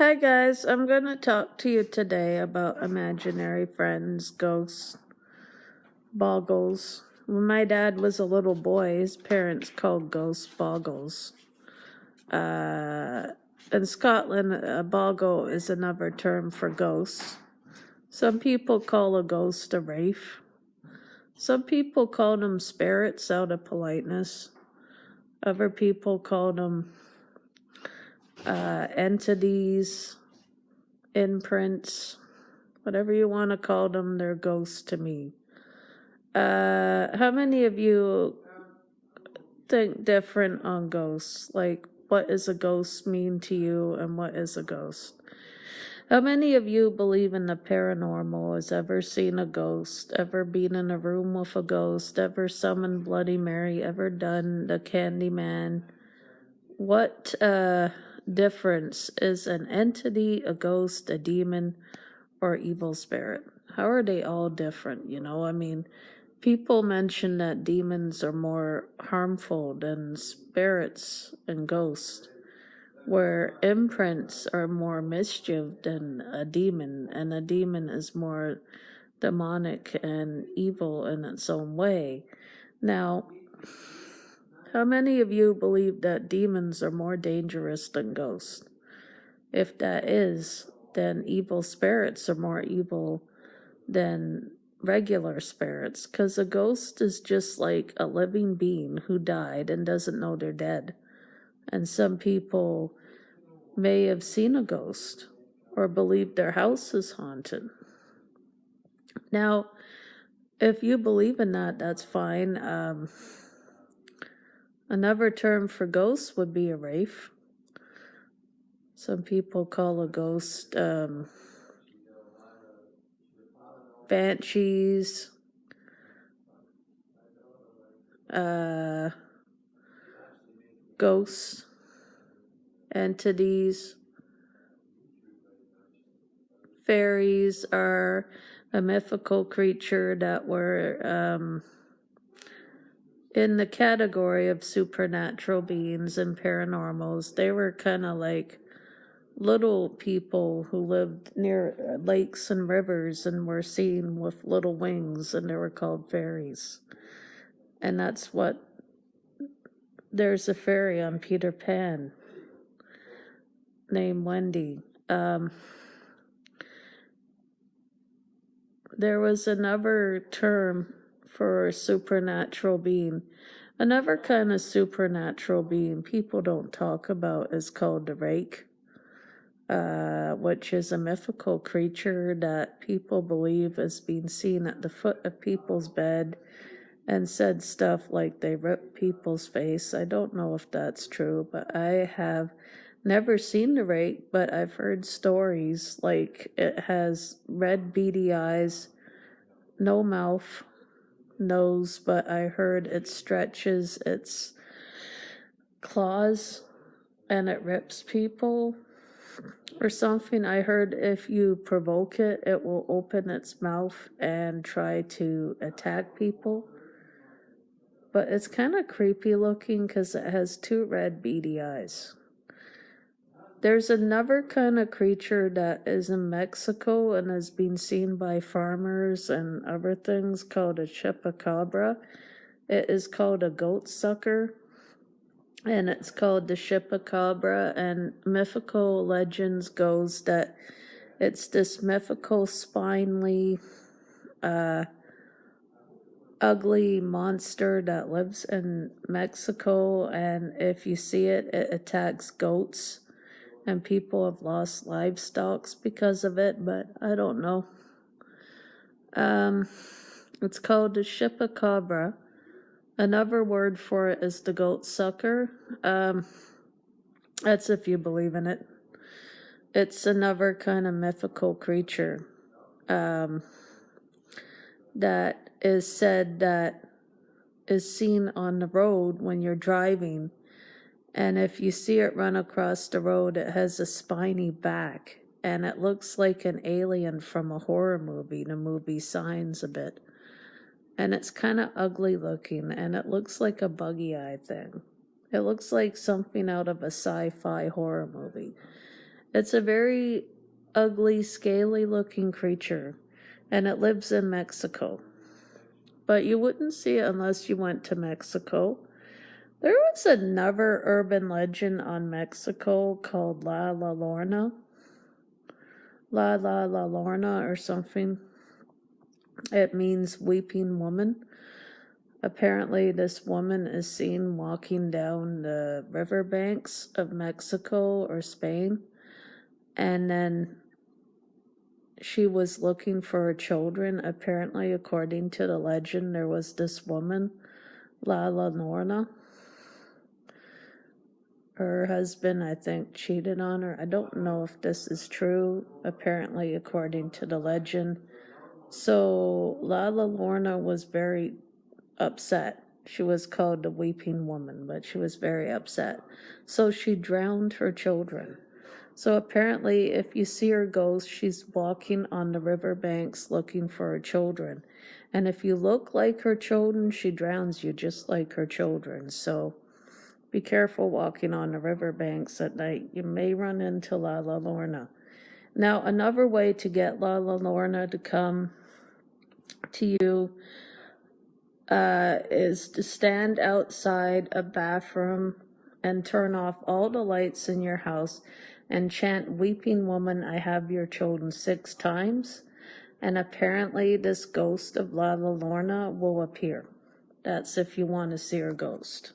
Hi guys, I'm gonna talk to you today about imaginary friends, ghosts, boggles. When my dad was a little boy, his parents called ghosts boggles. In Scotland, a boggle is another term for ghosts. Some people call a ghost a wraith. Some people call them spirits out of politeness. Other people call them entities, imprints, whatever you want to call them, they're ghosts to me. How many of you think different on ghosts? Like, what does a ghost mean to you and what is a ghost? How many of you believe in the paranormal? Has ever seen a ghost? Ever been in a room with a ghost? Ever summoned Bloody Mary? Ever done the Candyman? What difference is an entity, a ghost, a demon, or evil spirit? How are they all different? I mean, people mention that demons are more harmful than spirits and ghosts, where imprints are more mischief than a demon, and a demon is more demonic and evil in its own way. Now, how many of you believe that demons are more dangerous than ghosts? If that is, then evil spirits are more evil than regular spirits, because a ghost is just like a living being who died and doesn't know they're dead. And some people may have seen a ghost or believe their house is haunted. Now, if you believe in that, that's fine. Another term for ghosts would be a wraith. Some people call a ghost banshees, ghosts, entities. Fairies are a mythical creature that were in the category of supernatural beings and paranormals. They were kind of like little people who lived near lakes and rivers and were seen with little wings, and they were called fairies. And that's what, there's a fairy on Peter Pan named Wendy. There was another term for a supernatural being. Another kind of supernatural being people don't talk about is called the rake, which is a mythical creature that people believe is being seen at the foot of people's bed and said stuff like they rip people's face. I don't know if that's true, but I have never seen the rake, but I've heard stories like it has red beady eyes, no mouth, nose, but I heard it stretches its claws and it rips people or something. I heard if you provoke it, it will open its mouth and try to attack people. But it's kind of creepy looking because it has two red beady eyes. There's another kind of creature that is in Mexico and has been seen by farmers and other things called a chupacabra. It is called a goat sucker, and it's called the chupacabra, and mythical legends goes that it's this mythical, spinely, ugly monster that lives in Mexico, and if you see it, it attacks goats. And people have lost livestock because of it, but I don't know. It's called the chupacabra. Another word for it is the goat sucker. That's if you believe in it. It's another kind of mythical creature that is said that is seen on the road when you're driving. And if you see it run across the road, it has a spiny back. And it looks like an alien from a horror movie, the movie Signs a bit. And it's kind of ugly looking, and it looks like a buggy eye thing. It looks like something out of a sci-fi horror movie. It's a very ugly, scaly looking creature, and it lives in Mexico. But you wouldn't see it unless you went to Mexico. There was another urban legend on Mexico called La Llorona. La Llorona or something. It means weeping woman. Apparently, this woman is seen walking down the riverbanks of Mexico or Spain, and then she was looking for her children. Apparently, according to the legend, there was this woman, La Llorona. Her husband, I think, cheated on her. I don't know if this is true, apparently, according to the legend. So, La Llorona was very upset. She was called the weeping woman, but she was very upset. So she drowned her children. So apparently, if you see her ghost, she's walking on the riverbanks looking for her children. And if you look like her children, she drowns you just like her children. So be careful walking on the riverbanks at night. You may run into La Llorona. Now, another way to get La Llorona to come to you is to stand outside a bathroom and turn off all the lights in your house and chant, "Weeping woman, I have your children," 6 times. And apparently this ghost of La Llorona will appear. That's if you want to see her ghost.